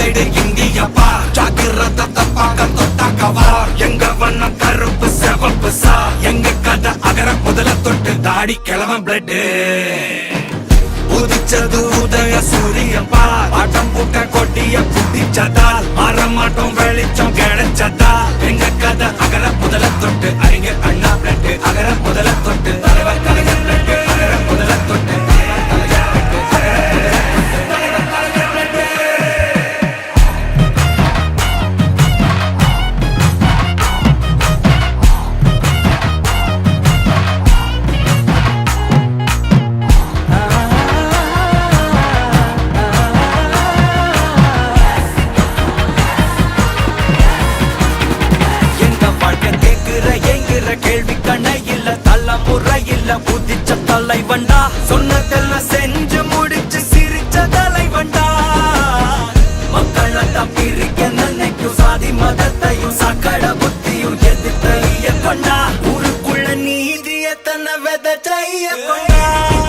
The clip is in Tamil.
சைடு இந்தியப்பா ஜாக்கிரத தப்பாக்க தொட்டாக்கவா எங்க வண்ணம் கருப்பு செவப்பு சா எங்க கதை அகர முதல தொட்டு தாடி கிழவன் பிளட் உதிச்சது உதய சூரியப்பா ஆட்டம் பூட்ட கொட்டிய புட்டிச்சதால் மாறமாட்டோம் வெளிச்சம் கிடைச்சதா எங்க கதை அகர முதல தொட்டு அறிஞர் அண்ணா பிளட் அகர முதல தொட்டு தலைவர் கலைஞர் பிளட் அகர முதல தொட்டு கேள்வி கண்ணை இல்ல தலைமுறை இல்ல புதிச்ச தலைவண்டா சொன்னதெல்லாம் செஞ்சு முடிச்சு சிரிச்ச தலைவண்டா மக்கள் பிரிக்க நினைக்கும் சாதி மதத்தையும் சக்கட புத்தியும் எதிர்த்த கொண்டா ஊருக்குள்ள நீதிய தன்னை விதைச்ச கொண்டா